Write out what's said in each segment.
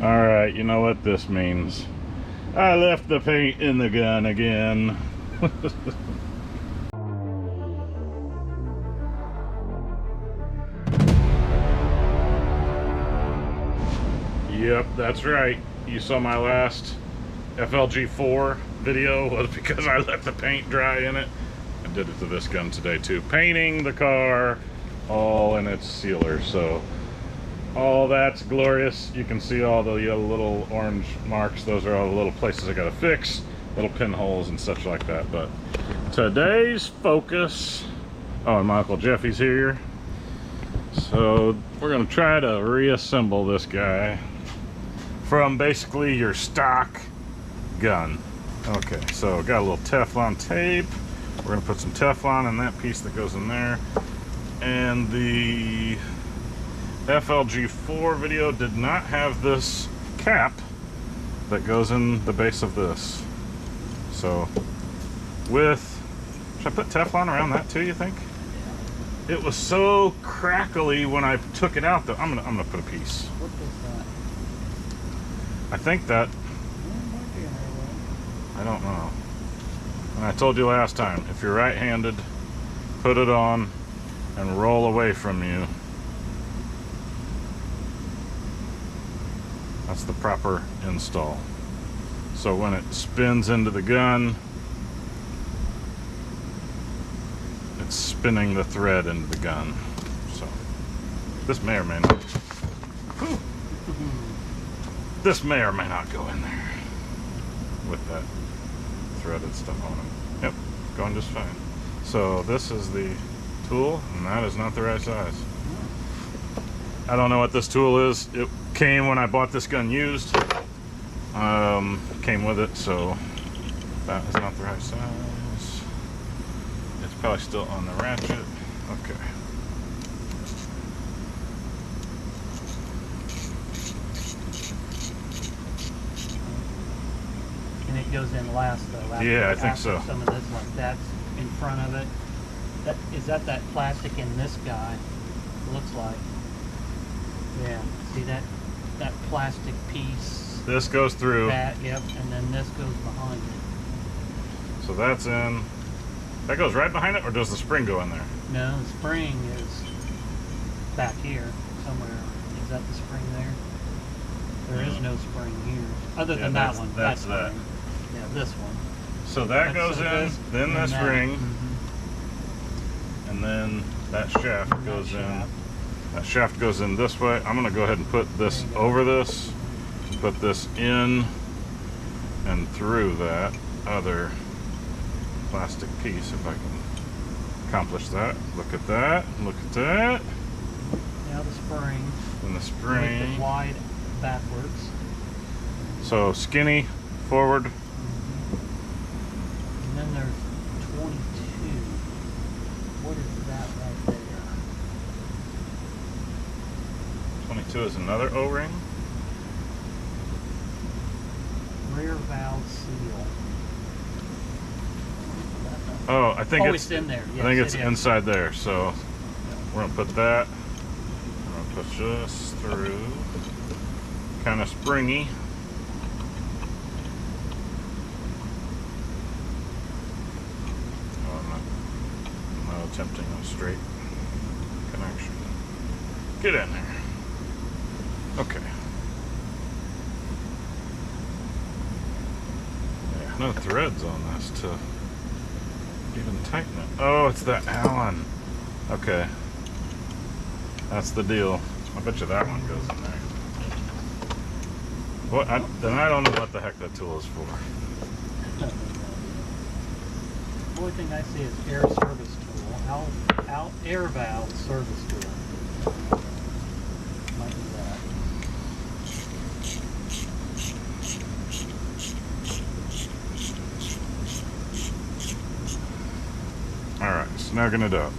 Alright, you know what this means. I left the paint in the gun again. Yep, that's right. You saw my last FLG4 video was because I let the paint dry in it. I did it to this gun today too. Painting the car all in its sealer, so all that's glorious. You can see all the little orange marks. Those are all the little places I gotta fix, little pinholes and such like that. But today's focus, oh, and my Uncle Jeffy's here. So we're gonna try to reassemble this guy from basically your stock gun. Okay, so got a little Teflon tape. We're gonna put some Teflon in that piece that goes in there. And the FLG4 video did not have this cap that goes in the base of this. So should I put Teflon around that too, you think? It was so crackly when I took it out that I'm gonna put a piece. What is that? I think that, I don't know. And I told you last time, if you're right-handed, put it on and roll away from you. That's the proper install. So when it spins into the gun, it's spinning the thread into the gun. So this may or may not. Whew. This may or may not go in there with that threaded stuff on it. Yep, going just fine. So this is the tool, and that is not the right size. I don't know what this tool is. It came when I bought this gun used. Came with it, so that is not the right size. It's probably still on the ratchet. Okay. And it goes in last though. Yeah, I think so. Some of this, like that's in front of it. Is that plastic in this guy? Looks like. Yeah. See that plastic piece? This goes through. That, yep, and then this goes behind it. So that's in. That goes right behind it, or does the spring go in there? No, the spring is back here somewhere. Is that the spring there? There is no spring here, other than that one. That's that. Yeah, this one. So that goes in, then the spring, and then that shaft goes in. That shaft goes in this way. I'm going to go ahead and put this over this, put this in and through that other plastic piece, if I can accomplish that. Look at that. Look at that. Now the spring. And the spring. Make it wide backwards. So skinny forward. And then there's 22. What is that right there? 22 is another O-ring. Rear valve seal. Oh, I think it's in there. Yes, I think it's inside there. So we're gonna put that. We're gonna push this through. Kind of springy. I'm not attempting a straight connection. Get in there. Okay. Yeah, no threads on this to even tighten it. Oh, it's that Allen. Okay. That's the deal. I bet you that one goes in there. What? Then I don't know what the heck that tool is for. The only thing I see is air service tool. Air valve service tool. Might be that. Alright, snugging it up.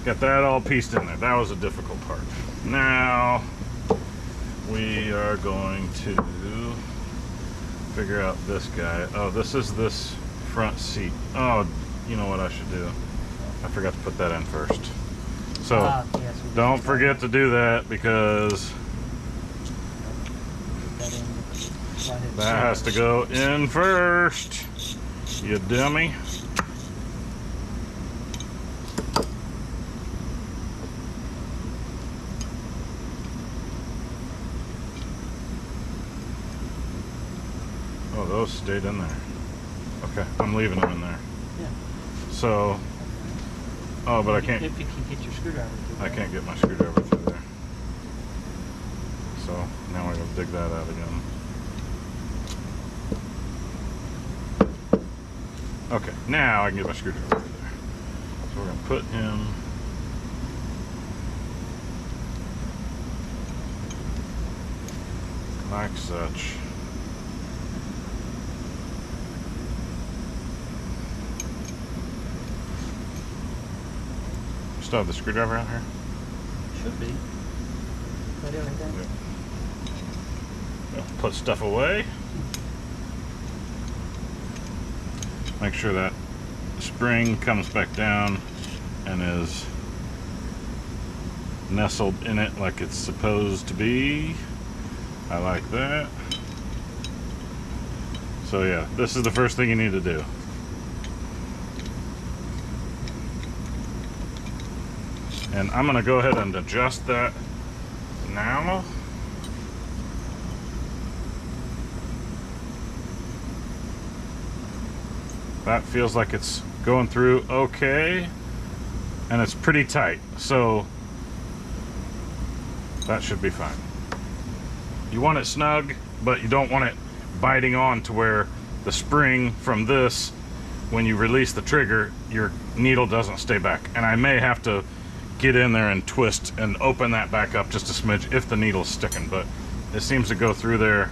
Got that all pieced in there. That was a difficult part. Now we are going to figure out this guy. Oh, this is this front seat. Oh, you know what I should do? I forgot to put that in first. So Yes, don't forget to do that, because that in. That has to go in first, you dummy. Oh, those stayed in there. Okay, I'm leaving them in there. Yeah. So, oh, but I can't. If you can get your screwdriver through I can't get my screwdriver through there. So now I gotta dig that out again. Okay, now I can get my screwdriver through there. So we're gonna put him. Like such. Still have the screwdriver out here? Should be. Put everything. Yep. Put stuff away. Make sure that spring comes back down and is nestled in it like it's supposed to be. I like that. So yeah, this is the first thing you need to do. And I'm gonna go ahead and adjust that now. That feels like it's going through okay, and it's pretty tight, so that should be fine. You want it snug, but you don't want it biting on to where the spring from this, when you release the trigger, your needle doesn't stay back. And I may have to get in there and twist and open that back up just a smidge if the needle's sticking, but it seems to go through there.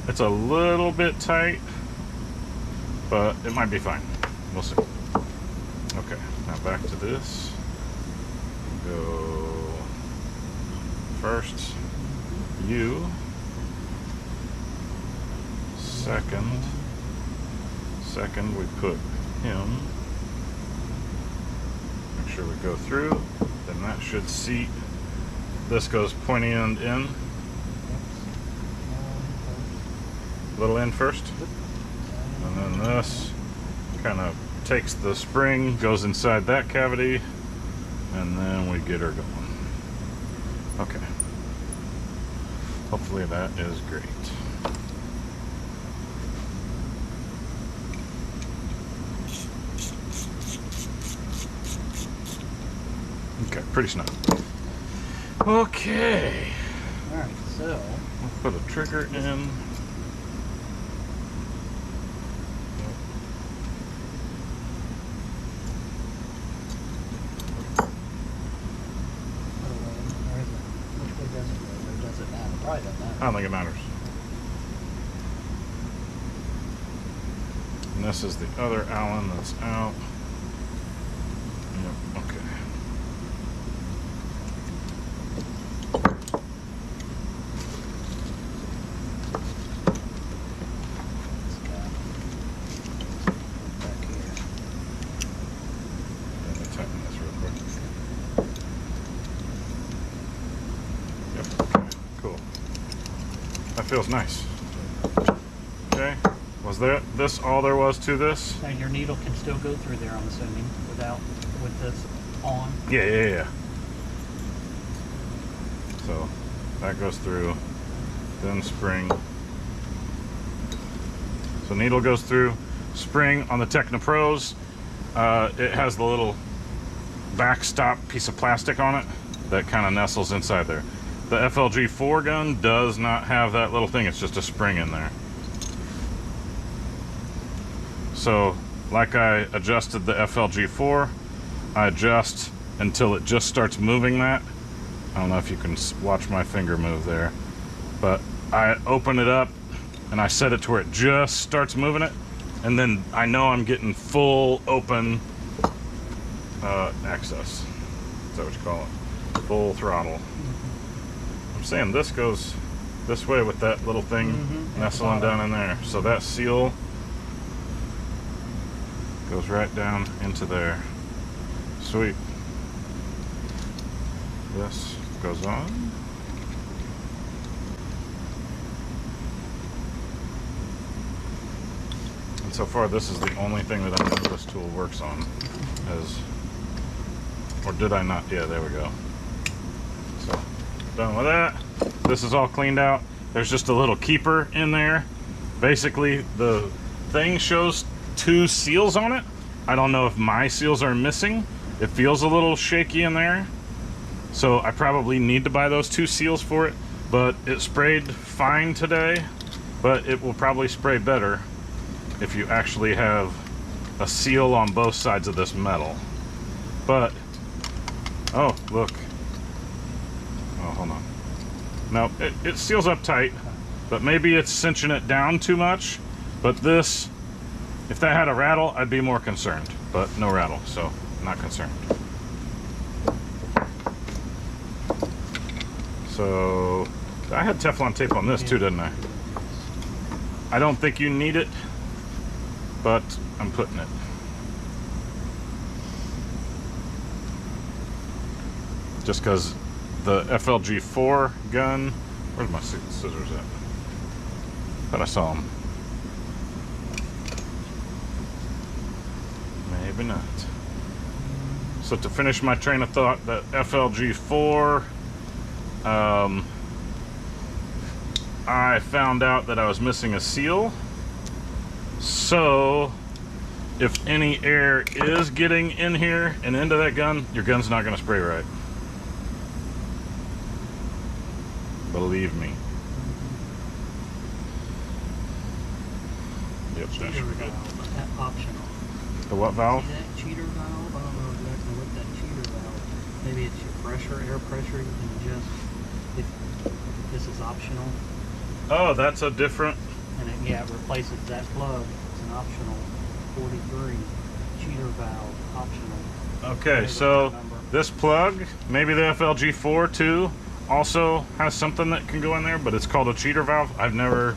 It's a little bit tight, but it might be fine. We'll see. Okay, now back to this. Go first, you. Second we put him. Make sure we go through, then that should seat. This goes pointy end in. Little end first. And then this kind of takes the spring, goes inside that cavity, and then we get her going. Okay. Hopefully that is great. Okay, pretty snug. Okay. Alright, so We'll put a trigger in. I don't think it matters. And this is the other Allen that's out. Yep, okay. Let me tighten this real quick. Yep, okay, cool. That feels nice. Okay, was this all there was to this? now your needle can still go through there, I'm assuming, with this on. Yeah. So that goes through, then spring. So needle goes through, spring on the Tekna Pros. It has the little backstop piece of plastic on it that kind of nestles inside there. The FLG4 gun does not have that little thing, it's just a spring in there. So, like I adjusted the FLG4, I adjust until it just starts moving that. I don't know if you can watch my finger move there, but I open it up and I set it to where it just starts moving it, and then I know I'm getting full open access. Is that what you call it? Full throttle. I'm saying this goes this way with that little thing nestling down in there. So that seal goes right down into there. Sweet. This goes on. so far this is the only thing that I know this tool works on. Or did I not? Yeah, there we go. So, done with that. This is all cleaned out. There's just a little keeper in there. Basically, the thing shows 2 seals on it. I don't know if my seals are missing. It feels a little shaky in there. So I probably need to buy those 2 seals for it. But it sprayed fine today. But it will probably spray better if you actually have a seal on both sides of this metal. But, oh, look. Oh, hold on. No, it seals up tight, but maybe it's cinching it down too much. But this, if that had a rattle, I'd be more concerned. But no rattle, so not concerned. So, I had Teflon tape on this too, didn't I? I don't think you need it, but I'm putting it. Just because the FLG4 gun, where's my scissors at? Thought I saw them. Maybe not. So to finish my train of thought, the FLG4, I found out that I was missing a seal. So if any air is getting in here and into that gun, your gun's not going to spray right. Believe me. Yep, that should be good. Optional. The what valve? See that cheater valve? I don't know exactly what that cheater valve. Maybe it's your pressure, air pressure. You can adjust if this is optional. Oh, that's a different. And it, yeah, it replaces that plug. It's an optional 43 cheater valve optional. Okay, so this plug, maybe the FLG4 too, also has something that can go in there, but it's called a cheater valve. I've never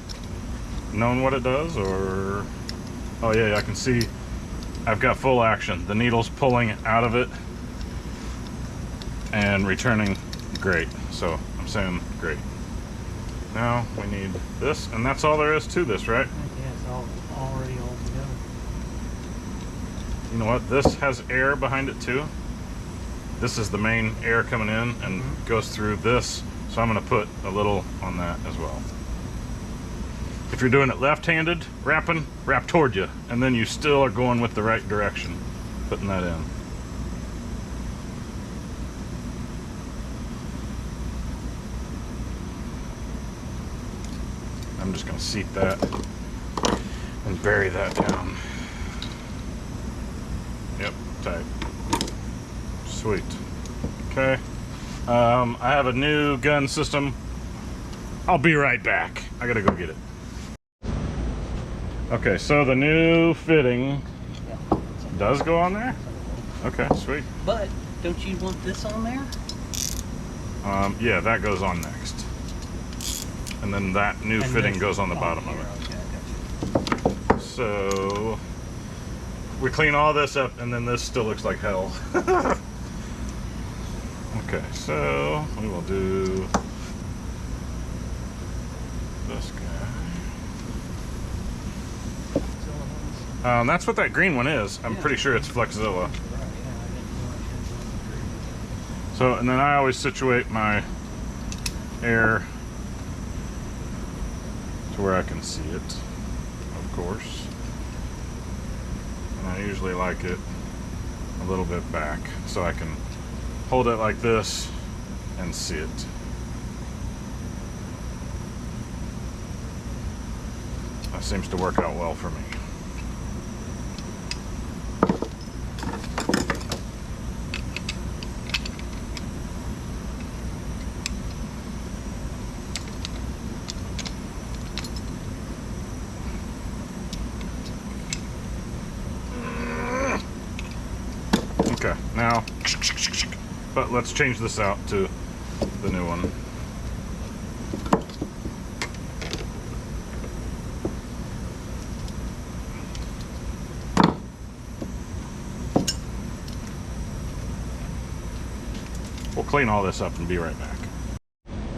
known what it does, or oh yeah, I can see I've got full action. The needle's pulling out of it and returning great. So I'm saying great. Now we need this, and that's all there is to this, right? Yeah, it's already all together. You know what? This has air behind it too. This is the main air coming in and goes through this, so I'm going to put a little on that as well. If you're doing it left-handed, wrap toward you, and then you still are going with the right direction, putting that in. I'm just going to seat that and bury that down. Yep, tight. Sweet. Okay. I have a new gun system. I'll be right back. I gotta go get it. Okay, so the new fitting does go on there? Okay, sweet. But don't you want this on there? Yeah, that goes on next. And then that new fitting goes on the bottom of it. Okay, so we clean all this up, and then this still looks like hell. Okay, so we will do this guy. That's what that green one is. I'm pretty sure it's Flexzilla. So, and then I always situate my air to where I can see it, of course. And I usually like it a little bit back, so I can hold it like this and see it. That seems to work out well for me. Okay, now, but let's change this out to the new one. We'll clean all this up and be right back.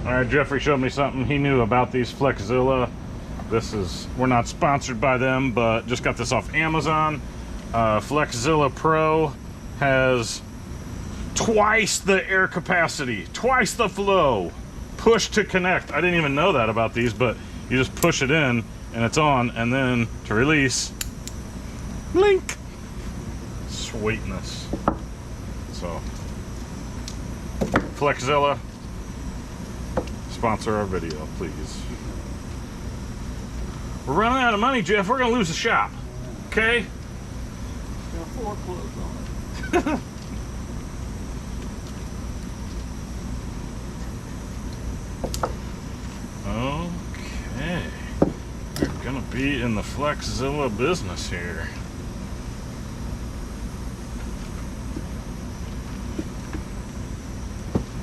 All right, Jeffrey showed me something he knew about these Flexzilla we're not sponsored by them, but just got this off Amazon. Flexzilla Pro has twice the air capacity, twice the flow. Push to connect. I didn't even know that about these, but you just push it in and it's on, and then to release, blink. Sweetness. So, Flexzilla, sponsor our video, please. We're running out of money, Jeff. We're gonna lose the shop. Okay? Got 4 clothes on it. Okay. We're gonna be in the Flexzilla business here.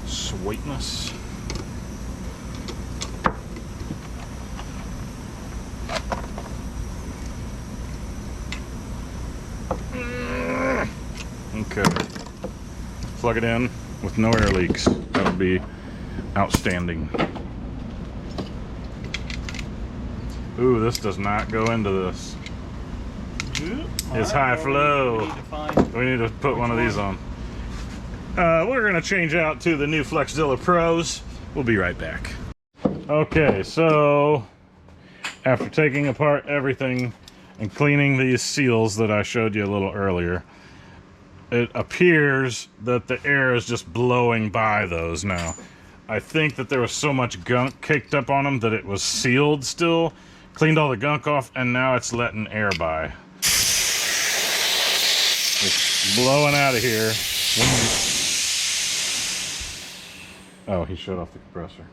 Sweetness. Okay. Plug it in with no air leaks. That'll be outstanding. Ooh, this does not go into this. It's high flow. We need to put one of these on. We're gonna change out to the new Flexzilla Pros. We'll be right back. Okay, so after taking apart everything and cleaning these seals that I showed you a little earlier, it appears that the air is just blowing by those now. I think that there was so much gunk caked up on them that it was sealed still. Cleaned all the gunk off, and now it's letting air by. It's blowing out of here. Oh, he shut off the compressor.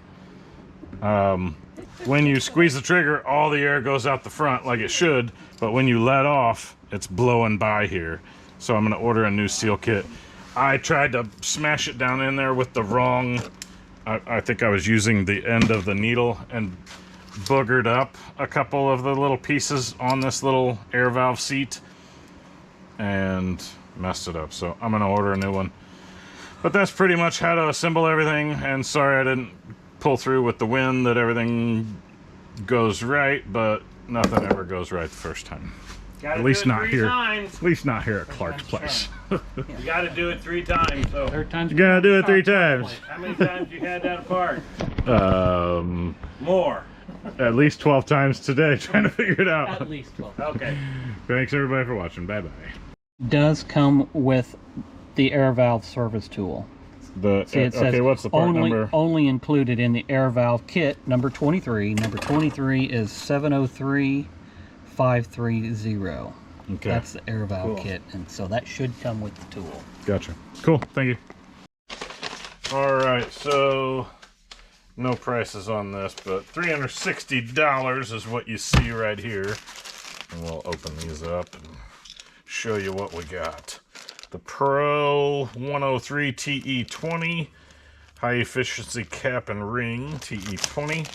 When you squeeze the trigger, all the air goes out the front like it should, but when you let off, it's blowing by here. So I'm gonna order a new seal kit. I tried to smash it down in there with the wrong, I think I was using the end of the needle and boogered up a couple of the little pieces on this little air valve seat and messed it up. So I'm gonna order a new one. But that's pretty much how to assemble everything, and sorry I didn't pull through with the wind that everything goes right, but nothing ever goes right the first time. At least not here. At least not here at Clark's place. You got to do it 3 times. So Third time's You gotta do it 3 times. how many times you had that apart? More. At least 12 times today trying to figure it out. at least 12. Okay. Thanks everybody for watching. Bye bye. Does come with the air valve service tool. See, it says okay, what's the part number? only included in the air valve kit, number 23. Number 23 is 703530. Okay. That's the air valve Cool. kit, and so that should come with the tool. Gotcha. Cool. Thank you. All right, so no prices on this, but $360 is what you see right here. And we'll open these up and show you what we got. The Pro 103 TE20 high efficiency cap and ring TE20.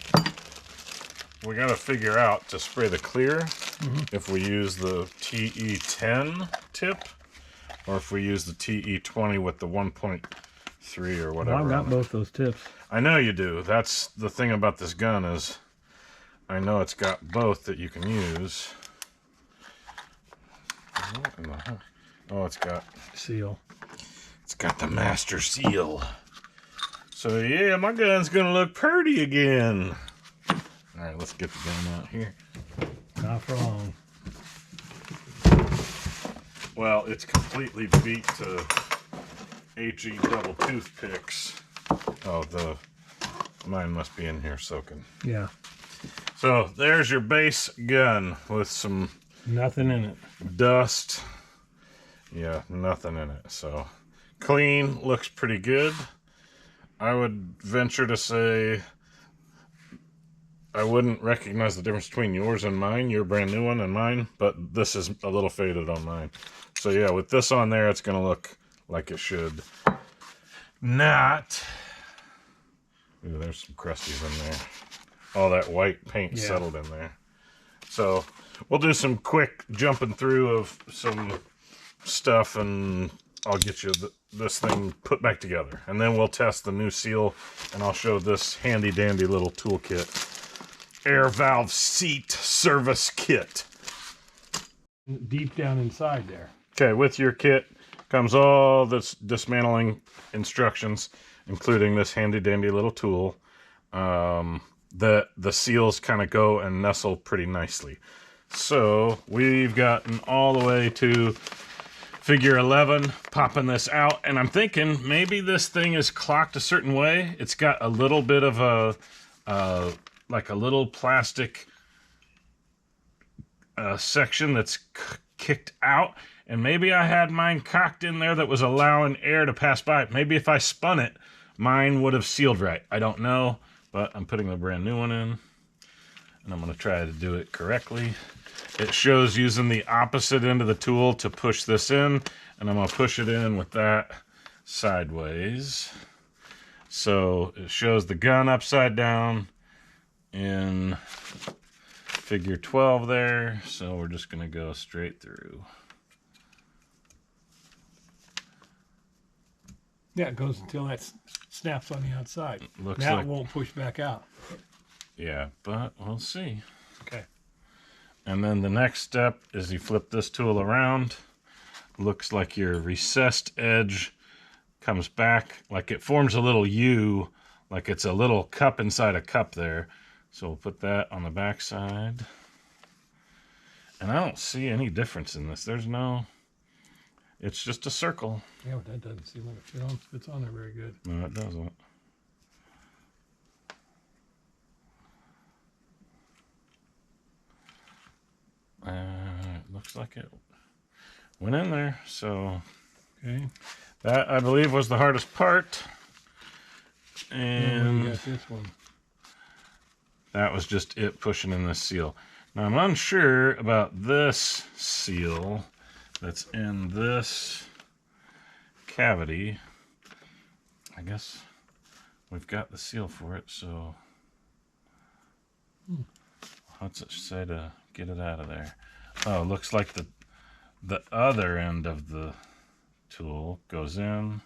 We got to figure out to spray the clear if we use the TE10 tip or if we use the TE20 with the 1.3 or whatever. Well, I've got both those tips. I know you do. That's the thing about this gun is I know it's got both that you can use. Oh, it's got Seal. It's got the master seal. So yeah, my gun's gonna look pretty again. All right, let's get the gun out here. Not for long. Well, it's completely beat to HE double toothpicks. Oh, mine must be in here soaking. Yeah. So there's your base gun with some Nothing in it. dust. Yeah, nothing in it. So clean, looks pretty good. I would venture to say I wouldn't recognize the difference between yours and mine, your brand new one and mine, but this is a little faded on mine. So yeah, with this on there, it's gonna look like it should. Not. Ooh, there's some crusties in there. All that white paint settled in there. So we'll do some quick jumping through of some stuff and I'll get you this thing put back together. And then we'll test the new seal and I'll show this handy dandy little toolkit. air valve seat service kit. Deep down inside there. Okay, with your kit comes all this dismantling instructions, including this handy dandy little tool. The seals kind of go and nestle pretty nicely. So we've gotten all the way to figure 11, popping this out, and I'm thinking maybe this thing is clocked a certain way. It's got a little bit of a like a little plastic section that's kicked out, and maybe I had mine cocked in there that was allowing air to pass by. Maybe if I spun it, mine would have sealed right. I don't know, but I'm putting the brand new one in, and I'm going to try to do it correctly. It shows using the opposite end of the tool to push this in, and I'm going to push it in with that sideways. So it shows the gun upside down in figure 12 there, so we're just going to go straight through. Yeah, it goes until that snaps on the outside. Looks now like, it won't push back out. yeah, but we'll see. Okay. And then the next step is you flip this tool around. Looks like your recessed edge comes back, like it forms a little U, like it's a little cup inside a cup there. So we'll put that on the back side. And I don't see any difference in this. There's no, it's just a circle. Yeah, but that doesn't seem like it fits on there very good. No, it doesn't. It looks like it went in there. So Okay. that, I believe, was the hardest part. And And we got this one. that was just it pushing in this seal. Now I'm unsure about this seal that's in this cavity. I guess we've got the seal for it, so what's it say to get it out of there? Oh, looks like the other end of the tool goes in.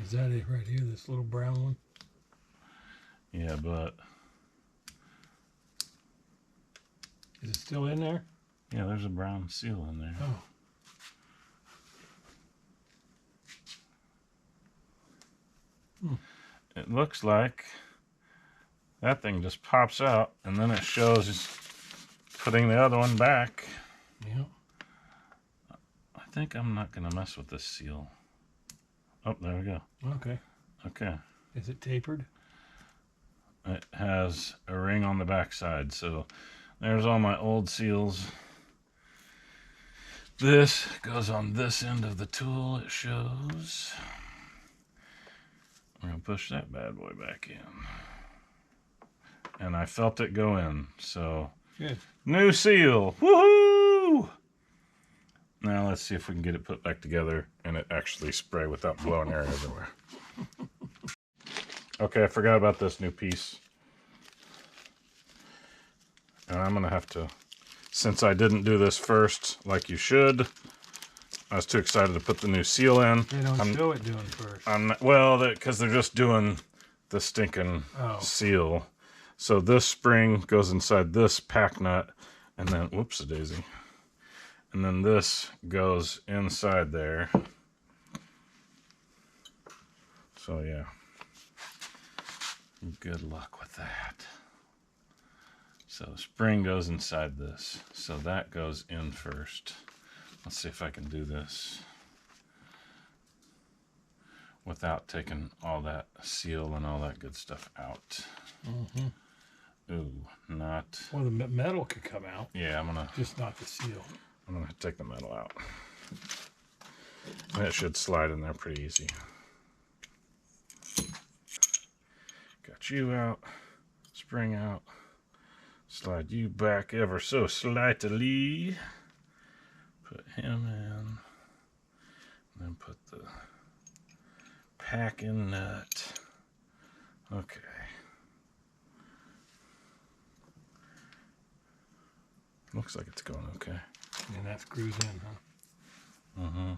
Is that it right here, this little brown one? Yeah, but Is it still in there? yeah, there's a brown seal in there. Oh. It looks like that thing just pops out, and then it shows putting the other one back. Yeah. I think I'm not going to mess with this seal. Oh, there we go. Okay. Okay. Is it tapered? It has a ring on the back side, so there's all my old seals. This goes on this end of the tool, it shows. We're going to push that bad boy back in. And I felt it go in, so Good. new seal. Woohoo! Now let's see if we can get it put back together and it actually spray without blowing air everywhere. Okay, I forgot about this new piece. And I'm gonna have to, since I didn't do this first like you should, I was too excited to put the new seal in. They don't show it doing first. I'm not, well, because they're just doing the stinking seal. So this spring goes inside this pack nut, and then, whoops a daisy. And then this goes inside there. So yeah, good luck with that. So spring goes inside this. So that goes in first. Let's see if I can do this without taking all that seal and all that good stuff out. Ooh, not. Well, the metal could come out. Yeah, I'm gonna. Just not the seal. I'm gonna take the metal out. And it should slide in there pretty easy. Got you out. Spring out. Slide you back ever so slightly. Put him in. And then put the packing nut. Okay. Looks like it's going okay. And that screws in, huh?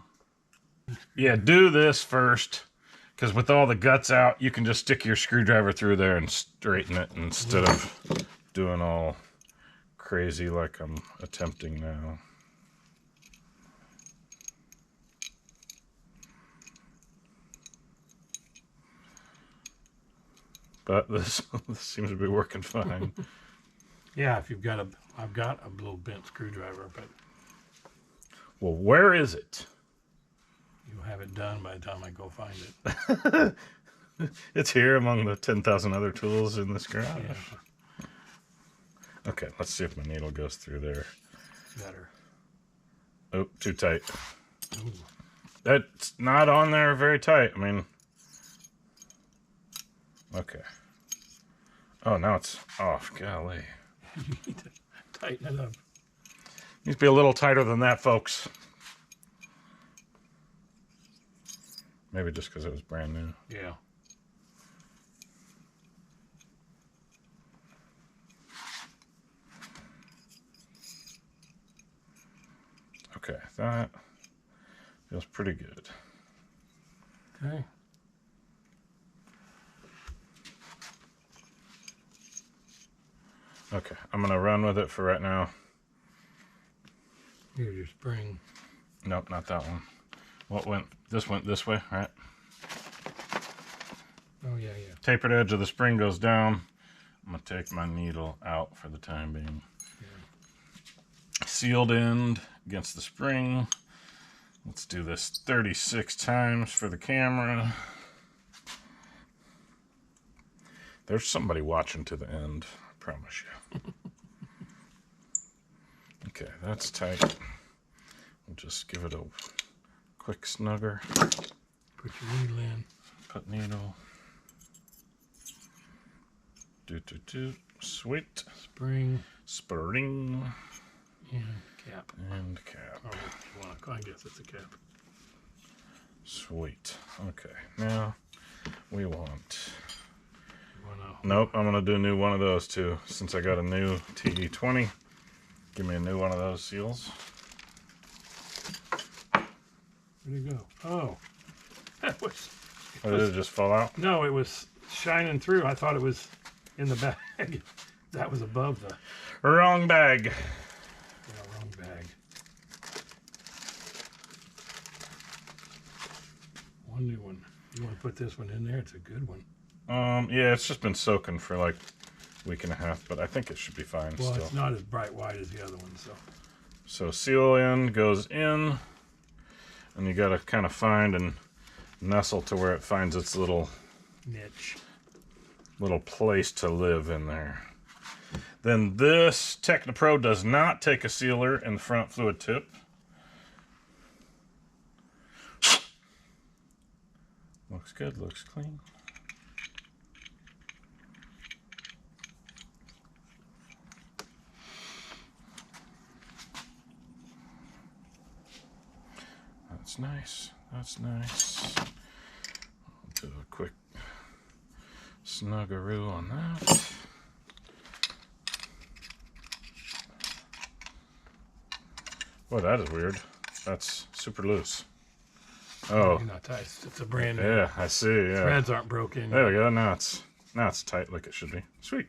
Yeah, do this first. Because with all the guts out, you can just stick your screwdriver through there and straighten it instead of doing all crazy like I'm attempting now. But this seems to be working fine. Yeah, if you've got I've got a little bent screwdriver, but Well, where is it? you'll have it done by the time I go find it. It's here among the 10,000 other tools in this garage. Yeah, Okay, let's see if my needle goes through there. better. Oh, too tight. Ooh. That's not on there very tight. I mean, okay. Oh, now it's off. Golly. You need to tighten it up. Needs to be a little tighter than that, folks. Maybe just because it was brand new. Yeah. Okay, that feels pretty good. Okay. Okay, I'm gonna run with it for right now. Here's your spring. Nope, not that one. What went? This went this way, right? Oh yeah, yeah. Tapered edge of the spring goes down. I'm gonna take my needle out for the time being. Yeah. Sealed end against the spring. Let's do this 36 times for the camera. There's somebody watching to the end, I promise you. Okay, that's tight. We'll just give it a quick snugger. Put your needle in. Put needle. Do. Sweet. Spring Spring and cap. and cap. Oh, you want I guess it's a cap. Sweet. Okay, now we want. You wanna, Nope, I'm gonna do a new one of those too. Since I got a new TD20, give me a new one of those seals. where'd it go? Oh, that was. Or did it just fall out? No, it was shining through. I thought it was in the bag. That was above the Wrong bag. wrong bag. One new one. You want to put this one in there? It's a good one. Yeah, it's just been soaking for like a week and a half, but I think it should be fine Well, still. it's not as bright white as the other one, so. So seal end goes in, and you gotta kind of find and nestle to where it finds its little Niche. place to live in there. Then this Tekna Pro does not take a sealer in the front fluid tip. Looks good, looks clean. That's nice, that's nice. I'll do a quick snuggeroo on that. Boy, that is weird. That's super loose. Oh, You're not tight. It's a brand new. yeah, I see, yeah. Threads aren't broken. There we go, now it's tight like it should be. Sweet.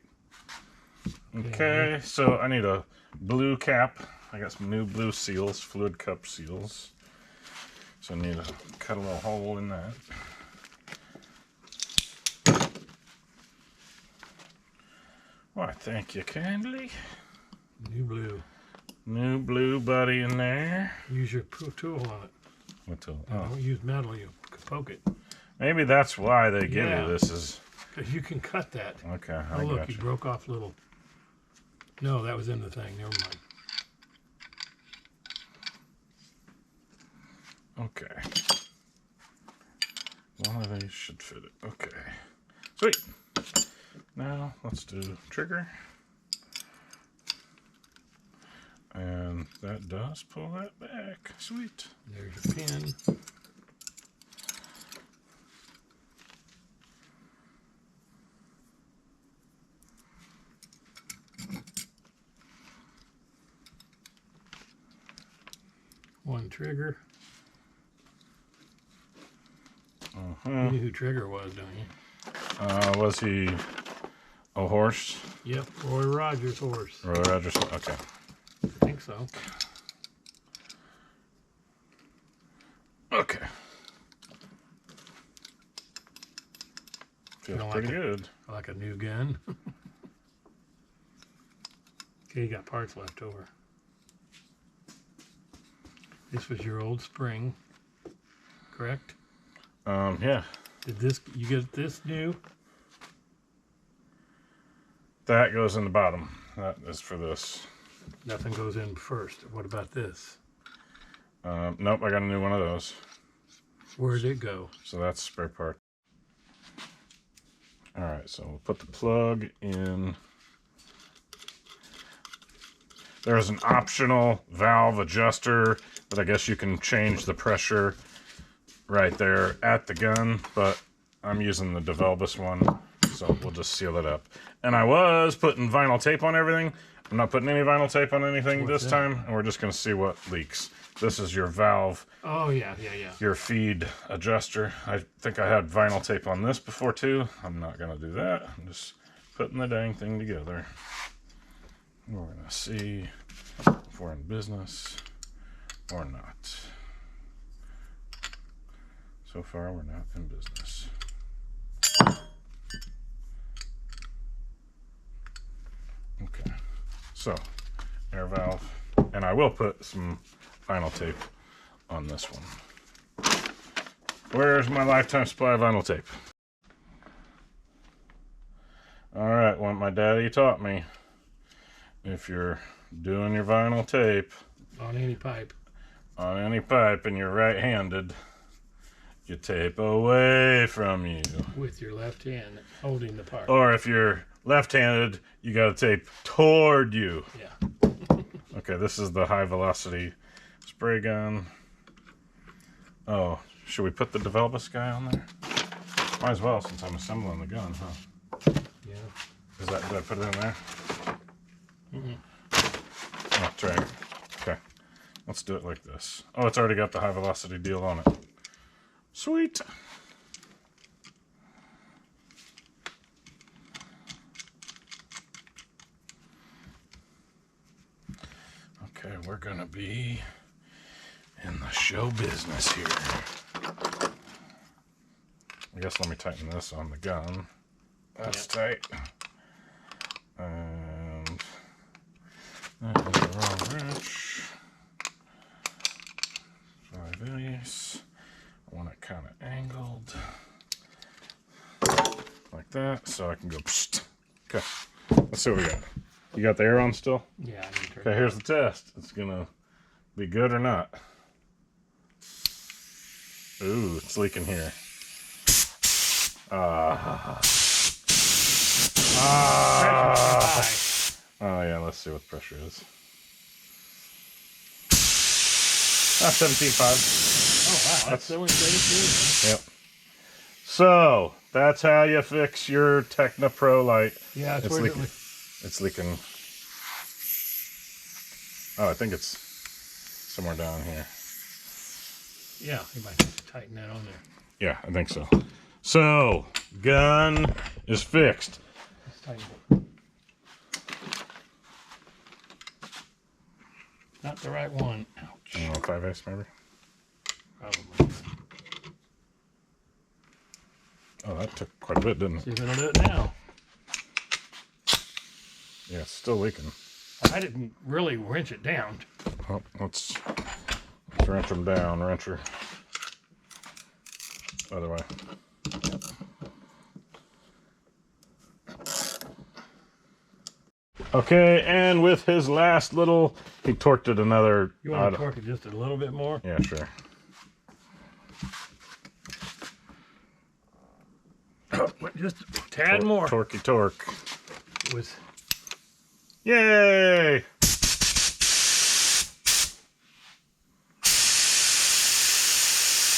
Okay, so I need a blue cap. I got some new blue seals, fluid cup seals. So I need to cut a little hole in that. Why, thank you kindly. New blue. New blue buddy in there. Use your tool on it. What tool? And Oh, don't use metal. You can poke it. maybe that's why they give Yeah. you this. Is Because you can cut that. okay. Oh, I look, got you you. broke off little. No, that was in the thing. Never mind. Okay. One of these should fit it. Okay. Sweet. Now let's do trigger. And that does pull that back. Sweet. There's your pin. One trigger. You Uh-huh. knew who Trigger was, don't you? Was he Oh, horse? Yep, Roy Rogers horse. Roy Rogers, okay. I think so. Okay. Feels Kinda pretty like good. Like a new gun. Okay, you got parts left over. This was your old spring, correct? Yeah. Did you get this new? That goes in the bottom. That is for this. Nothing goes in first. What about this? Nope, I got a new one of those. Where'd it go? So that's spare part. All right, so we'll put the plug in. There's an optional valve adjuster that I guess you can change the pressure right there at the gun, but I'm using the DeVelbus one, so we'll just seal it up. And I was putting vinyl tape on everything. I'm not putting any vinyl tape on anything this time, and we're just going to see what leaks. This is your valve. Oh, yeah. Your feed adjuster. I think I had vinyl tape on this before too. I'm not going to do that. I'm just putting the dang thing together. We're going to see if we're in business or not. So far, we're not in business. Okay, so air valve, and I will put some vinyl tape on this one. Where's my lifetime supply of vinyl tape? All right, what my daddy taught me. If you're doing your vinyl tape On any pipe. And you're right-handed, you tape away from you. With your left hand holding the part. Or if you're left-handed, you got to tape toward you. Yeah. Okay, this is the high-velocity spray gun. Oh, should we put the DeVelbus guy on there? Might as well, since I'm assembling the gun, huh? Yeah. Did I put it in there? Mm-mm. Oh, try it. Okay, let's do it like this. Oh, it's already got the high-velocity deal on it. Sweet. Okay, we're gonna be in the show business here. I guess let me tighten this on the gun. That's tight. And that is the wrong wrench. Try this. I want it kind of angled like that, so I can go. Psst. Okay, let's see what we got. You got the air on still? Yeah. Okay, here's the test. It's gonna be good or not. Ooh, it's leaking here. Oh yeah, let's see what the pressure is. 17.5. Oh wow, that's the only thing. Yep. So that's how you fix your Tekna ProLite. Yeah, it's leaking. It's leaking. Oh, I think it's somewhere down here. Yeah, you might have to tighten that on there. Yeah, I think so. So, gun is fixed. Let's tighten it. Not the right one. Ouch. 5/8 maybe? Probably. Oh, that took quite a bit, didn't it? See if it'll do it now. Yeah, it's still leaking. I didn't really wrench it down. Oh, let's wrench them down, wrencher. Other way. Okay, and with his last little, he torqued it another. You want to torque it just a little bit more? Yeah, sure. Just a tad more. Torquey torque. Was Yay!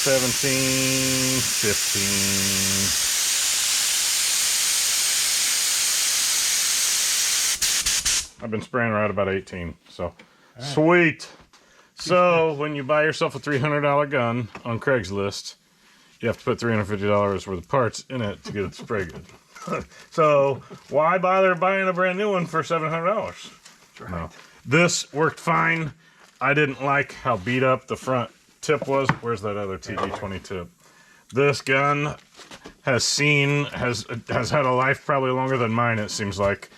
17, 15. I've been spraying right about 18, so right. Sweet. So when you buy yourself a $300 gun on Craigslist, you have to put $350 worth of parts in it to get it to spray good. So why bother buying a brand new one for $700? Right. No. This worked fine. I didn't like how beat up the front tip was. Where's that other TD20 tip? This gun has had a life probably longer than mine, it seems like.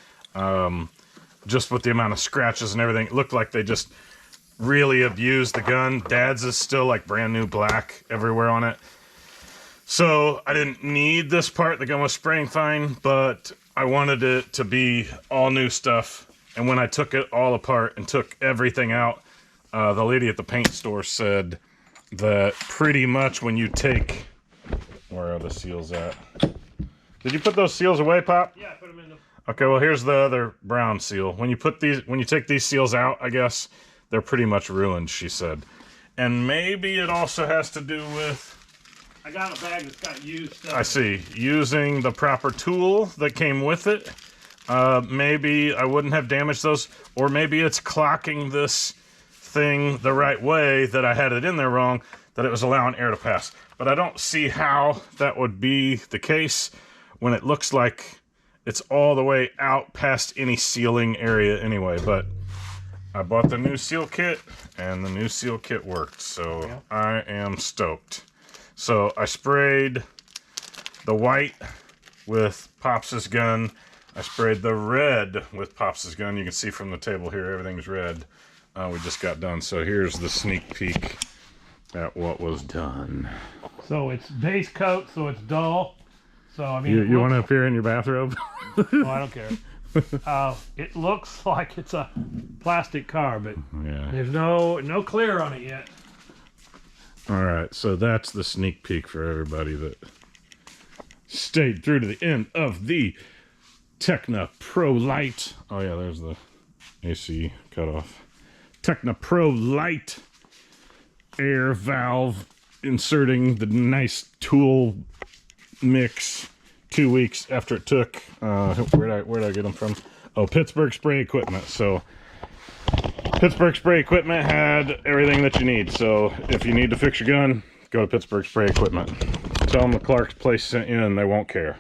Just with the amount of scratches and everything. It looked like they just really abused the gun. Dad's is still like brand new black everywhere on it. So I didn't need this part. The gun was spraying fine, but I wanted it to be all new stuff. And when I took it all apart and took everything out, the lady at the paint store said that pretty much when you take... Where are the seals at? Did you put those seals away, Pop? Yeah, I put them in the... Okay, well here's the other brown seal. When you take these seals out, I guess, they're pretty much ruined, she said. And maybe it also has to do with... I got a bag that's got used stuff. I see. Using the proper tool that came with it. Maybe I wouldn't have damaged those. Or maybe it's clocking this thing the right way that I had it in there wrong, that it was allowing air to pass. But I don't see how that would be the case when it looks like it's all the way out past any sealing area anyway. But I bought the new seal kit, and the new seal kit worked. So yeah. I am stoked. So I sprayed the white with Pops' gun. I sprayed the red with Pops' gun. You can see from the table here, everything's red. We just got done. So here's the sneak peek at what was done. So it's base coat, so it's dull. So I mean, you want to appear in your bathrobe? Well, I don't care. It looks like it's a plastic car, but yeah. There's no clear on it yet. All right, so that's the sneak peek for everybody that stayed through to the end of the Tekna ProLite. Oh yeah, there's the AC cutoff. Tekna ProLite air valve inserting the nice tool mix 2 weeks after it took. Where'd I get them from? Oh, Pittsburg Spray Equipment. So Pittsburg Spray Equipment had everything that you need. So if you need to fix your gun, go to Pittsburg Spray Equipment. Tell them the Clark's Place sent you and they won't care.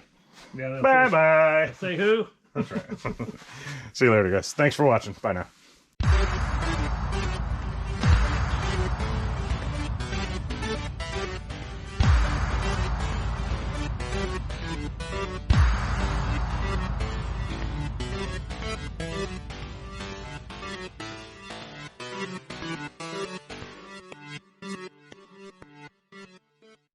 Yeah, Bye-bye. Say who? That's right. See you later, guys. Thanks for watching. Bye now.